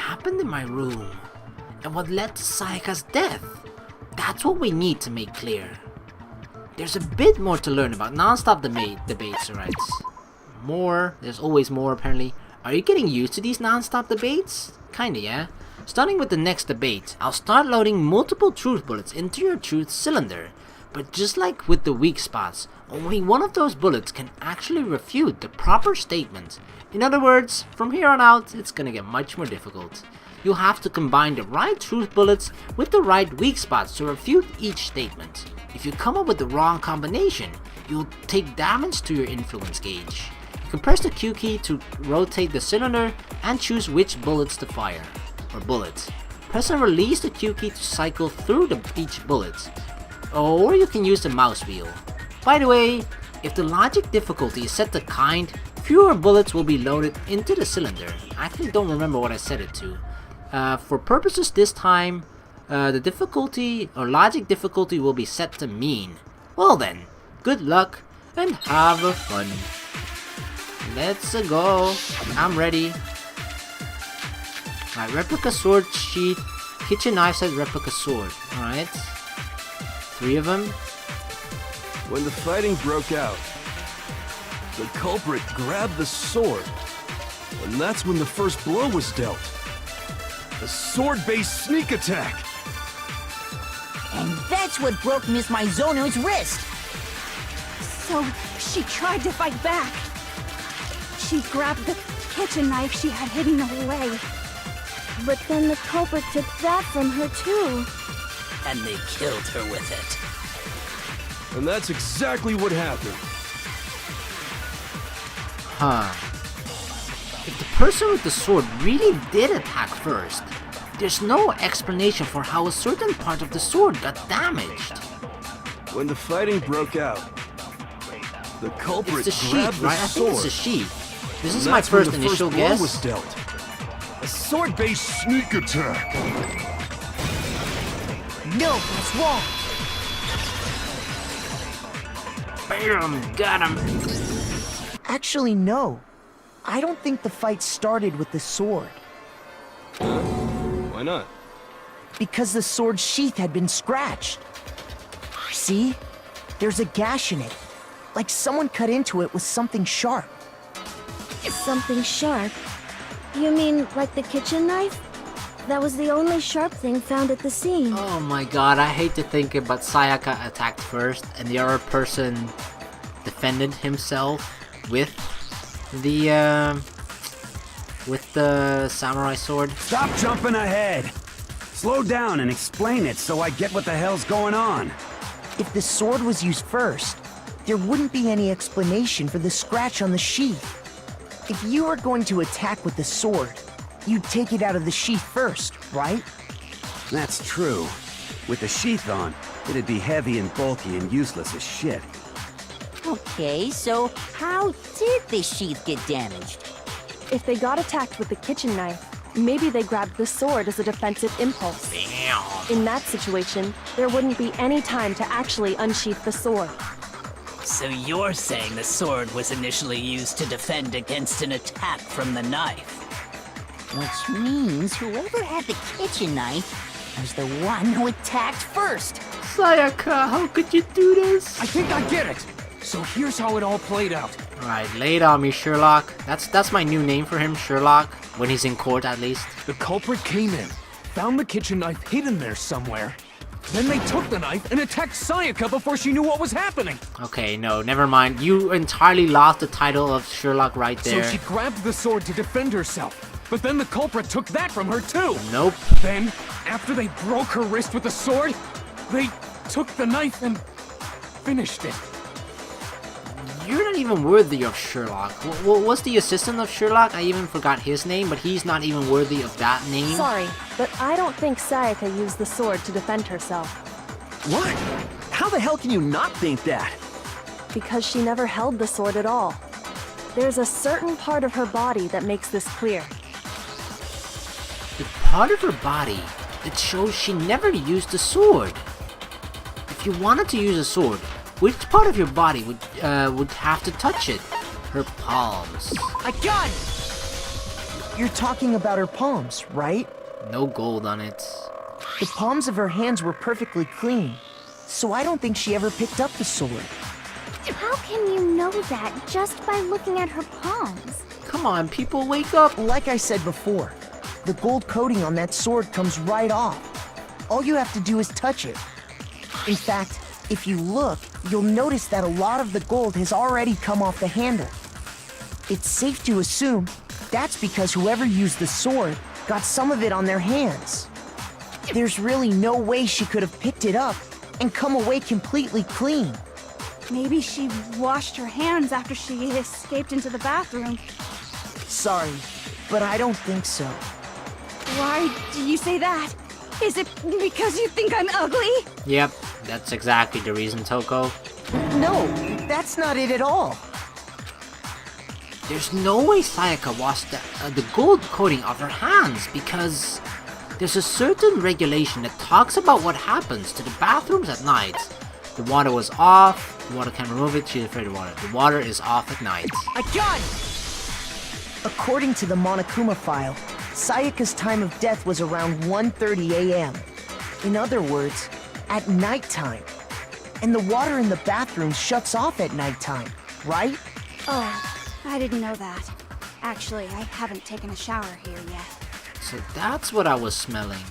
happened in my room? And what led to Sayaka's death? That's what we need to make clear. There's a bit more to learn about non-stop debates, alright? More, there's always more apparently. Are you getting used to these non-stop debates? Kinda, yeah? Starting with the next debate, I'll start loading multiple truth bullets into your truth cylinder. But just like with the weak spots, only one of those bullets can actually refute the proper statement. In other words, from here on out, it's gonna get much more difficult. You'll have to combine the right truth bullets with the right weak spots to refute each statement. If you come up with the wrong combination, you'll take damage to your influence gauge. You can press the Q key to rotate the cylinder and choose which bullets to fire, or bullets. Press and release the Q key to cycle through each bullet, or you can use the mouse wheel. By the way, if the logic difficulty is set to kind, fewer bullets will be loaded into the cylinder. I actually don't remember what I set it to. For purposes this time, the difficulty or logic difficulty will be set to mean. Well then, good luck and have fun. Let's go. I'm ready. Alright, replica sword sheath, kitchen knife set replica sword. Alright. 3 of them. When the fighting broke out, the culprit grabbed the sword, and that's when the first blow was dealt. A sword-based sneak attack! And that's what broke Miss Mizono's wrist! So, she tried to fight back. She grabbed the kitchen knife she had hidden away. But then the culprit took that from her too. And they killed her with it. And that's exactly what happened. Huh. If the person with the sword really did attack first, there's no explanation for how a certain part of the sword got damaged. When the fighting broke out, the culprit It's the grabbed sheath, the right? I think sword. it's the sheath. This is And my that's when first the initial blow guess. was dealt. A sword-based sneak attack. No, that's wrong! Bam! Got him! Actually, no. I don't think the fight started with the sword. Why not? Because the sword sheath had been scratched. See? There's a gash in it. Like someone cut into it with something sharp. Something sharp? You mean like the kitchen knife? That was the only sharp thing found at the scene. Oh my god, I hate to think it, but Sayaka attacked first, and the other person defended himself with the samurai sword. Stop jumping ahead! Slow down and explain it so I get what the hell's going on. If the sword was used first, there wouldn't be any explanation for the scratch on the sheath. If you were going to attack with the sword, you'd take it out of the sheath first, right? That's true. With the sheath on, it'd be heavy and bulky and useless as shit. Okay, so how did the sheath get damaged? If they got attacked with the kitchen knife, maybe they grabbed the sword as a defensive impulse. Bam! In that situation, there wouldn't be any time to actually unsheath the sword. So you're saying the sword was initially used to defend against an attack from the knife? Which means whoever had the kitchen knife was the one who attacked first. Sayaka, how could you do this? I think I get it! So here's how it all played out. Alright, lay it on me, Sherlock. That's my new name for him, Sherlock. When he's in court, at least. The culprit came in, found the kitchen knife hidden there somewhere. Then they took the knife and attacked Sayaka before she knew what was happening. Okay, no, never mind. You entirely lost the title of Sherlock right there. So she grabbed the sword to defend herself. But then the culprit took that from her too. Nope. Then, after they broke her wrist with the sword, they took the knife and finished it. You're not even worthy of Sherlock. What's the assistant of Sherlock? I even forgot his name, but he's not even worthy of that name. Sorry, but I don't think Sayaka used the sword to defend herself. What? How the hell can you not think that? Because she never held the sword at all. There's a certain part of her body that makes this clear. The part of her body that shows she never used the sword. If you wanted to use a sword, which part of your body would have to touch it? Her palms. I got it! You're talking about her palms, right? No gold on it. The palms of her hands were perfectly clean, so I don't think she ever picked up the sword. How can you know that just by looking at her palms? Come on, people, wake up! Like I said before, the gold coating on that sword comes right off. All you have to do is touch it. In fact, if you look, you'll notice that a lot of the gold has already come off the handle. It's safe to assume that's because whoever used the sword got some of it on their hands. There's really no way she could have picked it up and come away completely clean. Maybe she washed her hands after she escaped into the bathroom. Sorry, but I don't think so. Why do you say that? Is it because you think I'm ugly? Yep, that's exactly the reason, Toko. No, that's not it at all. There's no way Sayaka washed the gold coating off her hands because there's a certain regulation that talks about what happens to the bathrooms at night. The water was off, the water can't remove it, she's afraid of water. The water is off at night. I got it! According to the Monokuma file, Sayaka's time of death was around 1:30 a.m. In other words, at nighttime. And the water in the bathroom shuts off at nighttime, right? Oh, I didn't know that. Actually, I haven't taken a shower here yet. So that's what I was smelling.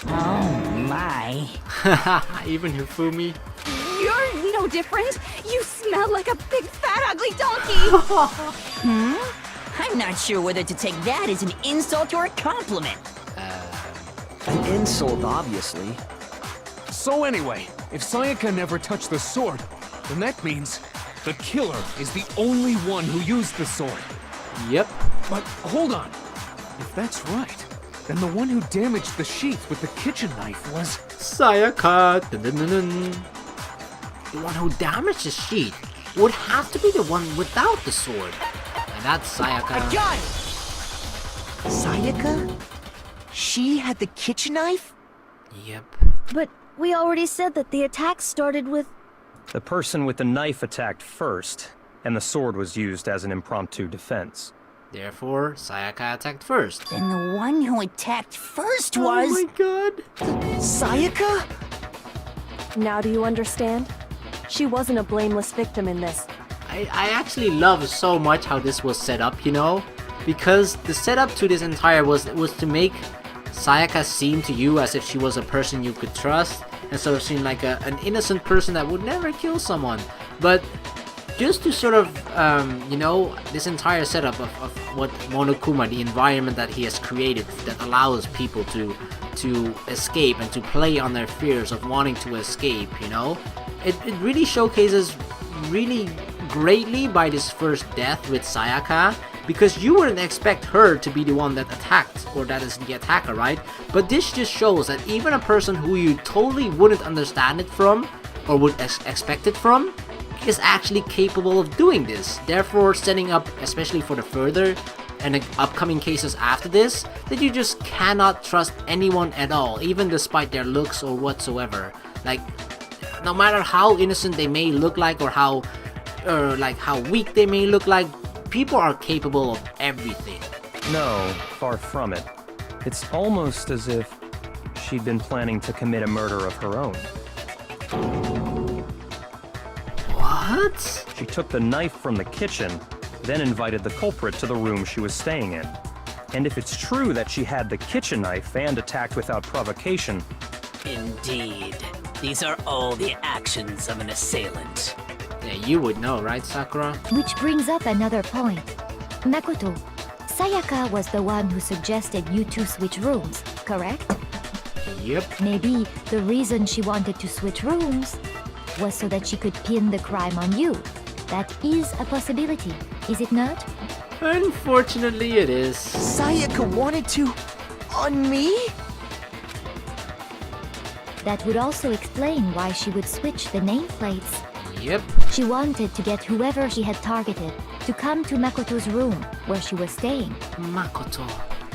Oh my. Even Hifumi. You're no different. You smell like a big fat ugly donkey. I'm not sure whether to take that as an insult or a compliment. An insult, obviously. So anyway, if Sayaka never touched the sword, then that means the killer is the only one who used the sword. Yep. But hold on. If that's right, then the one who damaged the sheath with the kitchen knife was... Sayaka. Dun, dun, dun, dun. The one who damaged the sheet would have to be the one without the sword. And that's Sayaka. I got it! Sayaka? She had the kitchen knife? Yep. But we already said that the attack started with... The person with the knife attacked first, and the sword was used as an impromptu defense. Therefore, Sayaka attacked first. Then the one who attacked first Oh was... my god. Sayaka? Now do you understand? She wasn't a blameless victim in this. I actually love so much how this was set up, you know? Because the setup to this entire was to make Sayaka seem to you as if she was a person you could trust, and sort of seem like an innocent person that would never kill someone. But just to sort of, you know, this entire setup of what Monokuma, the environment that he has created that allows people to escape and to play on their fears of wanting to escape, you know? It really showcases really greatly by this first death with Sayaka, because you wouldn't expect her to be the one that attacked, or that is the attacker, right? But this just shows that even a person who you totally wouldn't understand it from, or would expect it from, is actually capable of doing this, therefore setting up, especially for the further and the upcoming cases after this, that you just cannot trust anyone at all, even despite their looks or whatsoever. Like, no matter how innocent they may look like, or how weak they may look like, people are capable of everything. No, far from it. It's almost as if she'd been planning to commit a murder of her own. What? She took the knife from the kitchen, then invited the culprit to the room she was staying in. And if it's true that she had the kitchen knife and attacked without provocation... Indeed. These are all the actions of an assailant. Yeah, you would know, right, Sakura? Which brings up another point. Makoto, Sayaka was the one who suggested you two switch rooms, correct? Yep. Maybe the reason she wanted to switch rooms was so that she could pin the crime on you. That is a possibility, is it not? Unfortunately, it is. Sayaka wanted to... on me? That would also explain why she would switch the nameplates. Yep. She wanted to get whoever she had targeted to come to Makoto's room, where she was staying. Makoto.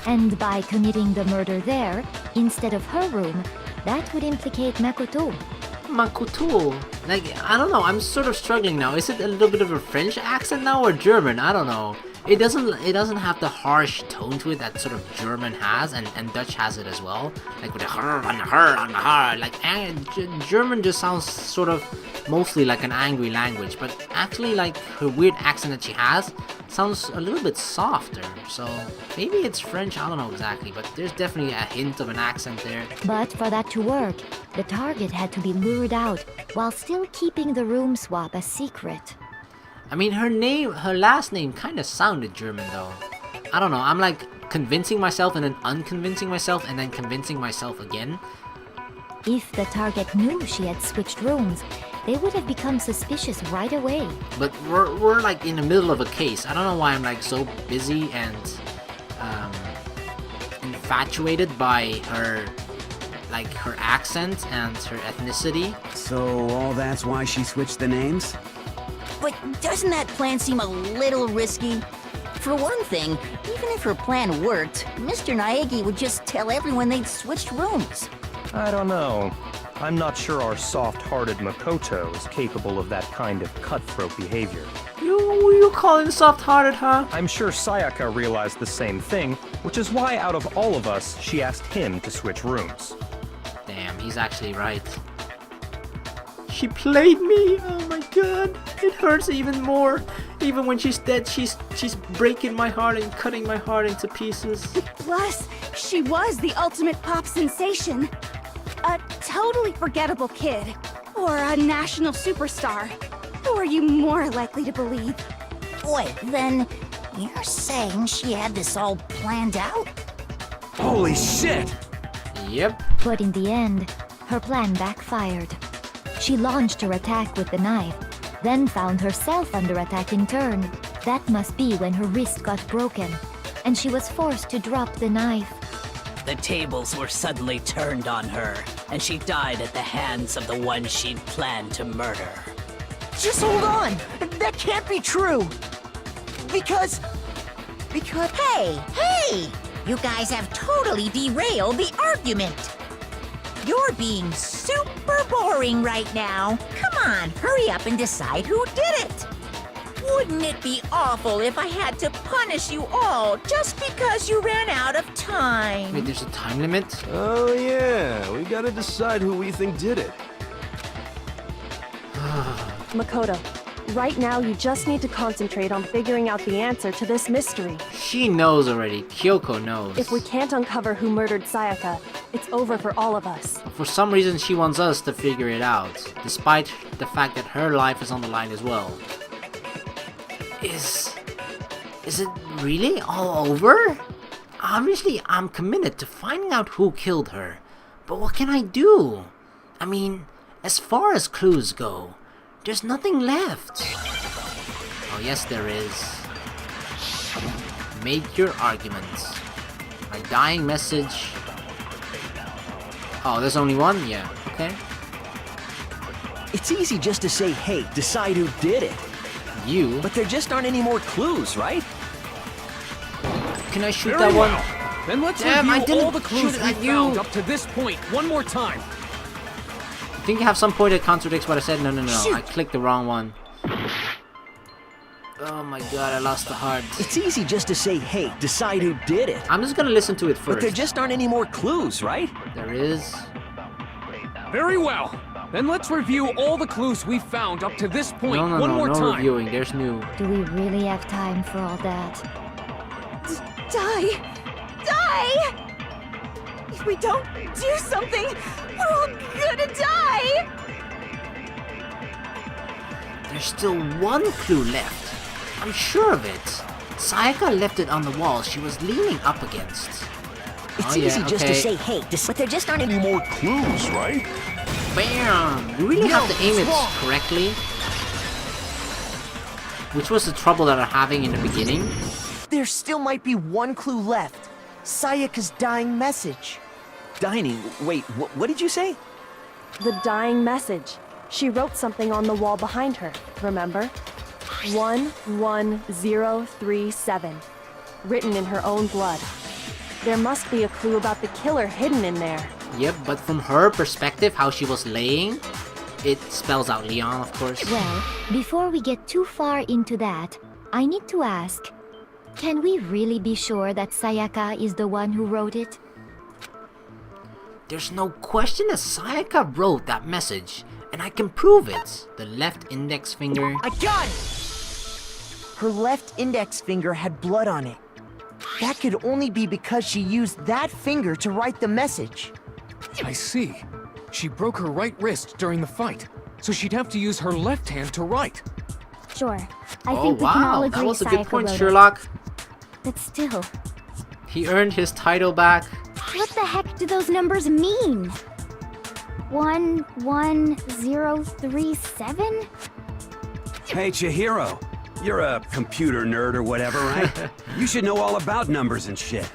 And by committing the murder there, instead of her room, that would implicate Makoto. Makoto. Like, I don't know, I'm sort of struggling now. Is it a little bit of a French accent now, or German? I don't know. It doesn't have the harsh tone to it that sort of German has, and Dutch has it as well. Like with the her and the her and the her. Like German just sounds sort of mostly like an angry language, but actually like her weird accent that she has sounds a little bit softer. So maybe it's French, I don't know exactly, but there's definitely a hint of an accent there. But for that to work, the target had to be lured out while still keeping the room swap a secret. I mean, her last name kind of sounded German though. I don't know, I'm like convincing myself and then unconvincing myself and then convincing myself again. If the target knew she had switched rooms, they would have become suspicious right away. But we're like in the middle of a case. I don't know why I'm like so busy and infatuated by her accent and her ethnicity. So all that's why she switched the names? But doesn't that plan seem a little risky? For one thing, even if her plan worked, Mr. Naegi would just tell everyone they'd switched rooms. I don't know. I'm not sure our soft-hearted Makoto is capable of that kind of cutthroat behavior. You calling soft-hearted, huh? I'm sure Sayaka realized the same thing, which is why out of all of us, she asked him to switch rooms. Damn, he's actually right. She played me! Oh my god, it hurts even more. Even when she's dead, she's breaking my heart and cutting my heart into pieces. Plus, she was the ultimate pop sensation. A totally forgettable kid. Or a national superstar. Who are you more likely to believe? Wait, then you're saying she had this all planned out? Holy shit! Yep. But in the end, her plan backfired. She launched her attack with the knife, then found herself under attack in turn. That must be when her wrist got broken, and she was forced to drop the knife. The tables were suddenly turned on her, and she died at the hands of the one she'd planned to murder. Just hold on! That can't be true! Because... Hey! You guys have totally derailed the argument! You're being super boring right now. Come on, hurry up and decide who did it! Wouldn't it be awful if I had to punish you all just because you ran out of time? Wait, there's a time limit? Oh yeah, we gotta decide who we think did it. Makoto, right now you just need to concentrate on figuring out the answer to this mystery. She knows already. Kyoko knows. If we can't uncover who murdered Sayaka, it's over for all of us. For some reason, she wants us to figure it out, despite the fact that her life is on the line as well. Is it really all over? Obviously, I'm committed to finding out who killed her. But what can I do? I mean, as far as clues go, there's nothing left. Oh, yes, there is. Make your arguments. My dying message. Oh, there's only one? Yeah, okay. It's easy just to say, hey, decide who did it. You? But there just aren't any more clues, right? Can I shoot Very that well. one? Then let's Damn, I review didn't all the clues shoot we at you. found up to this point one more time. I think you have some point that contradicts what I said. No. I clicked the wrong one. Oh my god, I lost the heart. It's easy just to say, hey, decide who did it. I'm just gonna listen to it first. But there just aren't any more clues, right? There is. Very well. Then let's review all the clues we found up to this point one more no time. reviewing. There's new. Do we really have time for all that? Die! If we don't do something, we're all gonna die! There's still one clue left. I'm sure of it. Sayaka left it on the wall she was leaning up against. It's Oh, yeah, easy just to okay. say, hey, but there just aren't any more clues, right? Bam! You really have to aim it correctly. Which was the trouble that I'm having in the beginning. There still might be one clue left. Sayaka's dying message. Dining, wait, what did you say? The dying message. She wrote something on the wall behind her, remember? 11037. Written in her own blood. There must be a clue about the killer hidden in there. Yep, but from her perspective, how she was laying, it spells out Leon, of course. Well, before we get too far into that, I need to ask, Can we really be sure that Sayaka is the one who wrote it? There's no question that Sayaka wrote that message, and I can prove it. The left index finger. I got it! Her left index finger had blood on it. That could only be because she used that finger to write the message. I see. She broke her right wrist during the fight, so she'd have to use her left hand to write. Sure. I Oh think we can all wow, agree that was a good Sayaka point, wrote it. Sherlock. But still, He earned his title back. what the heck do those numbers mean? 11037? Hey, Chihiro. You're a computer nerd or whatever, right? You should know all about numbers and shit.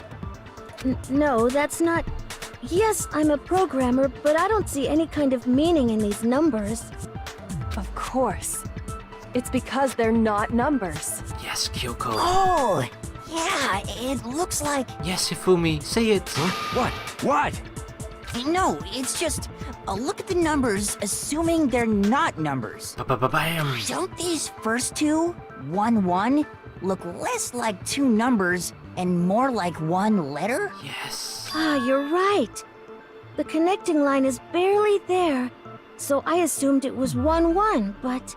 No, that's not... Yes, I'm a programmer, but I don't see any kind of meaning in these numbers. Of course. It's because they're not numbers. Yes, Kyoko. Oh, yeah, it looks like... Yes, Hifumi, say it. What? What? No, it's just... look at the numbers, assuming they're not numbers. Ba-ba-ba-bam. Don't these first two, 1-1, look less like two numbers and more like one letter? Yes. Ah, you're right. The connecting line is barely there, so I assumed it was 1-1, but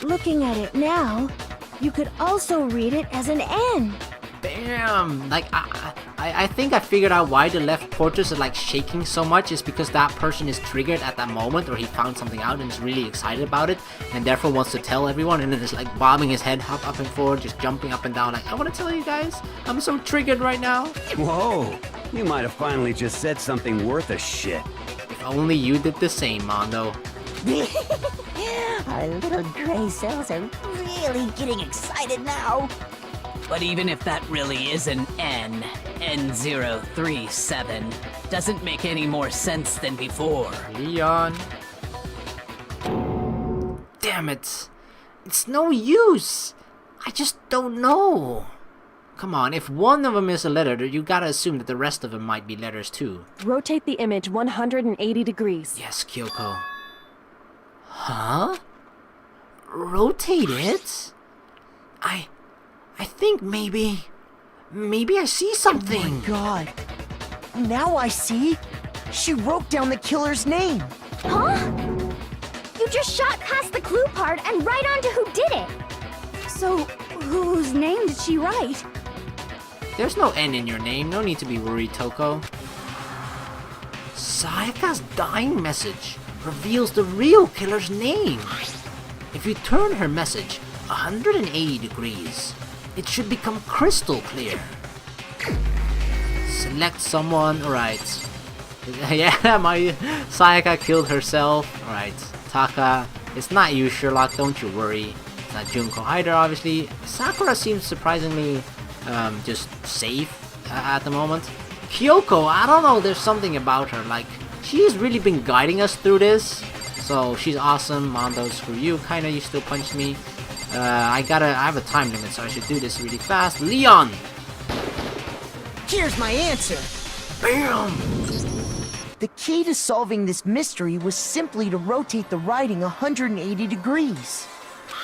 looking at it now, you could also read it as an N. Bam! Like, I think I figured out why the left portraits are like shaking so much is because that person is triggered at that moment, or he found something out and is really excited about it, and therefore wants to tell everyone, and then is like bobbing his head up and forward, just jumping up and down like, I want to tell you guys, I'm so triggered right now. Whoa. You might have finally just said something worth a shit. If only you did the same, Mondo. Our little gray cells are really getting excited now. But even if that really is an N037, doesn't make any more sense than before. Leon. Damn it. It's no use. I just don't know. Come on, if one of them is a letter, you gotta assume that the rest of them might be letters too. Rotate the image 180 degrees. Yes, Kyoko. Huh? Rotate it? I think maybe I see something. Oh my god. Now I see. She wrote down the killer's name. Huh? You just shot past the clue part and right onto who did it. So, whose name did she write? There's no N in your name, no need to be worried, Toko. Sayaka's dying message reveals the real killer's name. If you turn her message 180 degrees, it should become crystal clear. Select someone, alright. Yeah, my Sayaka killed herself. Alright, Taka. It's not you, Sherlock, don't you worry. It's not Junko either, obviously. Sakura seems surprisingly just safe at the moment. Kyoko, I don't know, there's something about her. Like, she's really been guiding us through this. So she's awesome. Mondo, screw you, kinda, you still punched me. I have a time limit, so I should do this really fast. Leon! Here's my answer. Bam! The key to solving this mystery was simply to rotate the writing 180 degrees.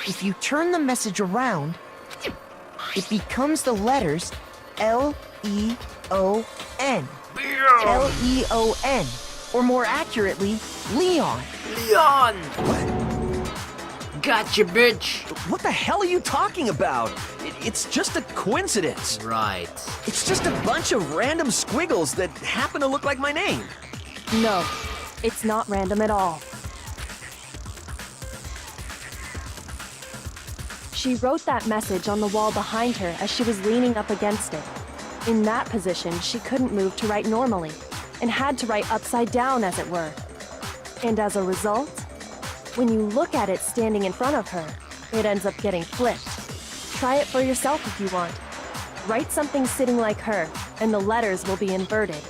If you turn the message around, it becomes the letters L-E-O-N. L-E-O-N. Or more accurately, Leon. Leon! Gotcha, bitch! What the hell are you talking about? It's just a coincidence. Right. It's just a bunch of random squiggles that happen to look like my name. No, it's not random at all. She wrote that message on the wall behind her as she was leaning up against it. In that position, she couldn't move to write normally, and had to write upside down, as it were. And as a result, when you look at it standing in front of her, it ends up getting flipped. Try it for yourself if you want. Write something sitting like her, and the letters will be inverted.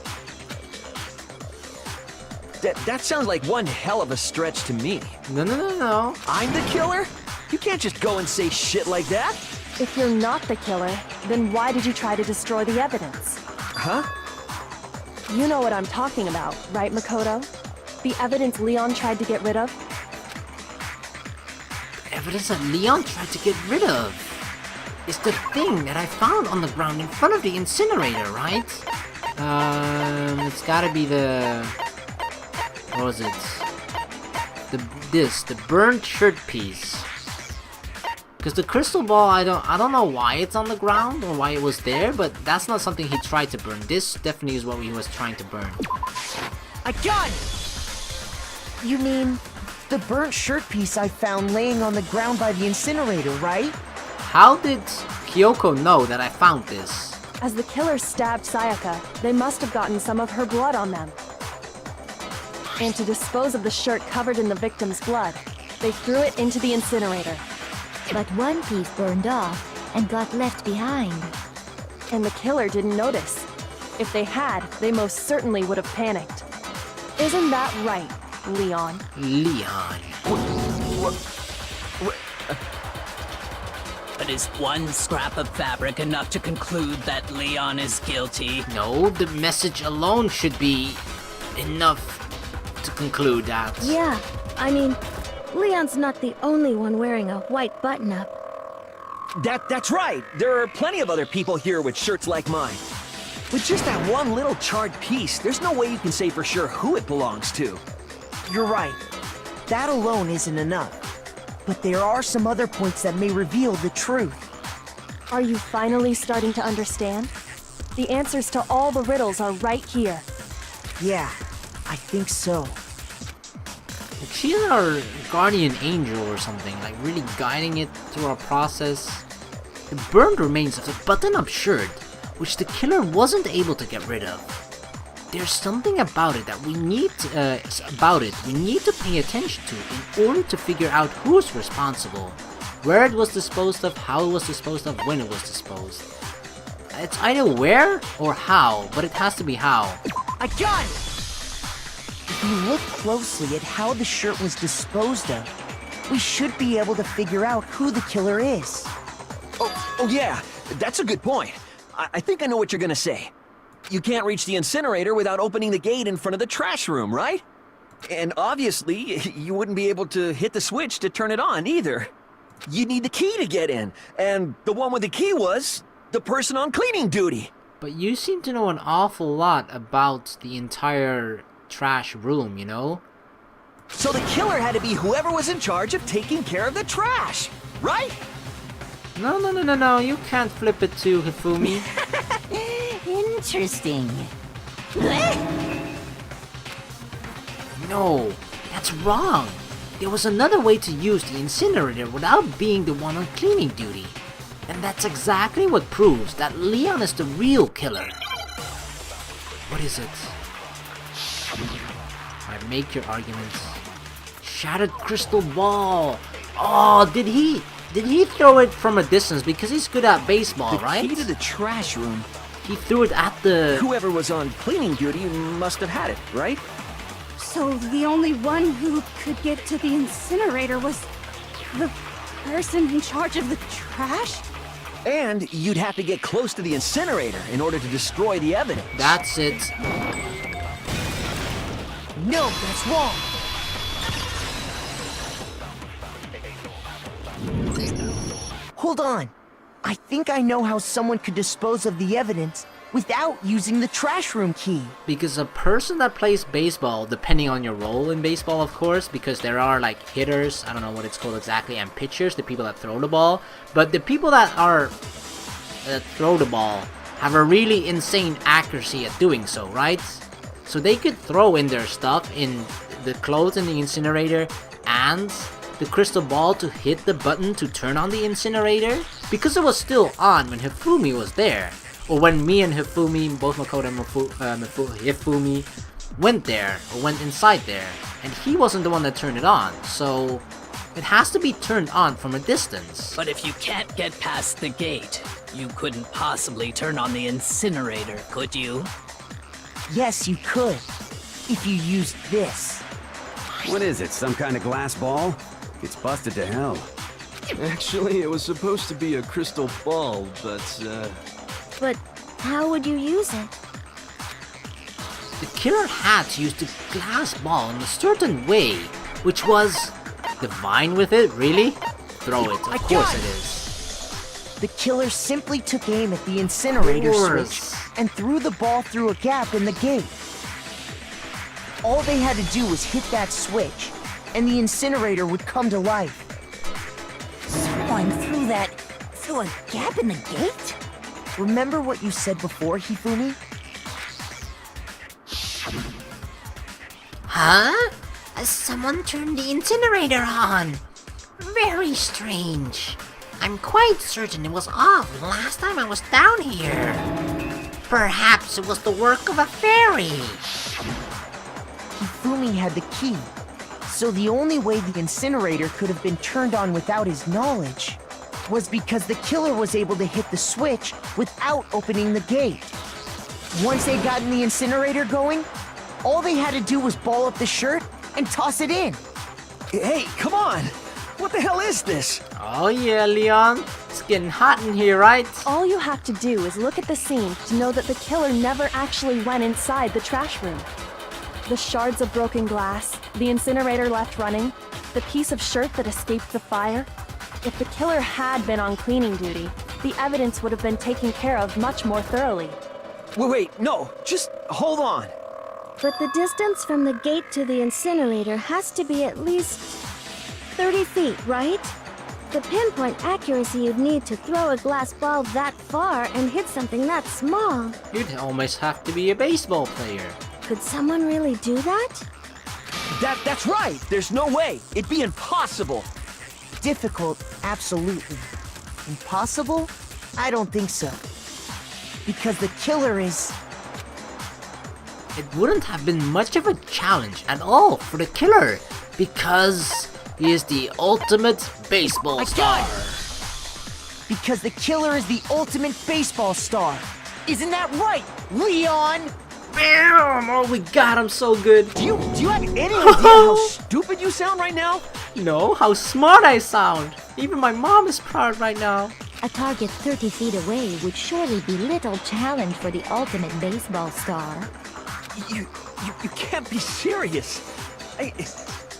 That sounds like one hell of a stretch to me. No. I'm the killer? You can't just go and say shit like that. If you're not the killer, then why did you try to destroy the evidence? Huh? You know what I'm talking about, right, Makoto? The evidence Leon tried to get rid of? Evidence that Leon tried to get rid of. is the thing that I found on the ground in front of the incinerator, right? It's gotta be the... What was it? The burnt shirt piece. Because the crystal ball, I don't know why it's on the ground or why it was there, but that's not something he tried to burn. This definitely is what he was trying to burn. I got it! You mean the burnt shirt piece I found laying on the ground by the incinerator, right? How did Kyoko know that I found this? As the killer stabbed Sayaka, they must have gotten some of her blood on them. And to dispose of the shirt covered in the victim's blood, they threw it into the incinerator. But one piece burned off and got left behind. And the killer didn't notice. If they had, they most certainly would have panicked. Isn't that right, Leon? Leon. But is one scrap of fabric enough to conclude that Leon is guilty? No, the message alone should be enough to conclude that. Yeah, I mean, Leon's not the only one wearing a white button-up. That's right. There are plenty of other people here with shirts like mine. With just that one little charred piece, there's no way you can say for sure who it belongs to. You're right. That alone isn't enough. But there are some other points that may reveal the truth. Are you finally starting to understand? The answers to all the riddles are right here. Yeah, I think so. Like, she's our guardian angel or something, like really guiding it through our process. The burned remains of the button-up shirt, which the killer wasn't able to get rid of. There's something about it that we need to pay attention to in order to figure out who's responsible, where it was disposed of, how it was disposed of, when it was disposed. It's either where or how, but it has to be how. I got it! If you look closely at how the shirt was disposed of, we should be able to figure out who the killer is. Oh yeah, that's a good point. I think I know what you're gonna say. You can't reach the incinerator without opening the gate in front of the trash room, right? And obviously, you wouldn't be able to hit the switch to turn it on either. You need the key to get in, and the one with the key was the person on cleaning duty. But you seem to know an awful lot about the entire trash room, you know? So the killer had to be whoever was in charge of taking care of the trash, right? No, you can't flip it to Hifumi. Interesting. No, that's wrong. There was another way to use the incinerator without being the one on cleaning duty. And that's exactly what proves that Leon is the real killer. What is it? Alright, make your arguments. Shattered crystal ball. Oh, did he throw it from a distance because he's good at baseball, right? The key to the trash room. He threw it at the... Whoever was on cleaning duty must have had it, right? So the only one who could get to the incinerator was the person in charge of the trash? And you'd have to get close to the incinerator in order to destroy the evidence. That's it. No, that's wrong. Hold on. I think I know how someone could dispose of the evidence without using the trash room key. Because a person that plays baseball, depending on your role in baseball, of course, because there are like hitters, I don't know what it's called exactly, and pitchers, the people that throw the ball. But the people that throw the ball have a really insane accuracy at doing so, right? So they could throw in their stuff in the clothes in the incinerator and the crystal ball to hit the button to turn on the incinerator, because it was still on when Hifumi was there. Or when me and Hifumi, both Makoto and Hifumi, went there, or went inside there, and he wasn't the one that turned it on, so it has to be turned on from a distance. But if you can't get past the gate, you couldn't possibly turn on the incinerator, could you? Yes, you could. If you used this. What is it, some kind of glass ball? It's busted to hell. Actually, it was supposed to be a crystal ball, but, But how would you use it? The killer had to use the glass ball in a certain way, which was divine with it, really? Throw it, of course it is. The killer simply took aim at the incinerator switch and threw the ball through a gap in the gate. All they had to do was hit that switch, and the incinerator would come to life. Someone threw a gap in the gate? Remember what you said before, Hifumi? Huh? Someone turned the incinerator on. Very strange. I'm quite certain it was off last time I was down here. Perhaps it was the work of a fairy. Hifumi had the key, so the only way the incinerator could have been turned on without his knowledge was because the killer was able to hit the switch without opening the gate. Once they got the incinerator going, all they had to do was ball up the shirt and toss it in. Hey, come on! What the hell is this? Oh yeah, Leon. It's getting hot in here, right? All you have to do is look at the scene to know that the killer never actually went inside the trash room. The shards of broken glass, the incinerator left running, the piece of shirt that escaped the fire. If the killer had been on cleaning duty, the evidence would have been taken care of much more thoroughly. Wait, no, just hold on. But the distance from the gate to the incinerator has to be at least 30 feet, right? The pinpoint accuracy you'd need to throw a glass ball that far and hit something that small. You'd almost have to be a baseball player. Could someone really do that? That's right! There's no way! It'd be impossible! Difficult, absolutely. Impossible? I don't think so. Because the killer is... It wouldn't have been much of a challenge at all for the killer, because he is the ultimate baseball star. Because the killer is the ultimate baseball star. Isn't that right, Leon? Bam! Oh, we got him so good. Do you have any idea how stupid you sound right now? You know how smart I sound. Even my mom is proud right now. A target 30 feet away would surely be little challenge for the ultimate baseball star. You can't be serious.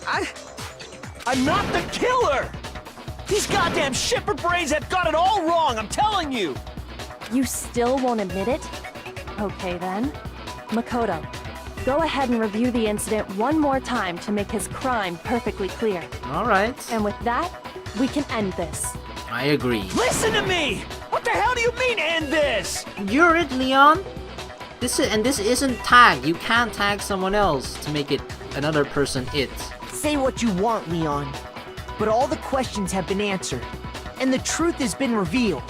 I'm not the killer! These goddamn shipper brains have got it all wrong, I'm telling you! You still won't admit it? Okay then. Makoto, go ahead and review the incident one more time to make his crime perfectly clear. Alright. And with that, we can end this. I agree. Listen to me! What the hell do you mean, end this? You're it, Leon. This isn't tag. You can't tag someone else to make it another person it. Say what you want, Leon. But all the questions have been answered, and the truth has been revealed.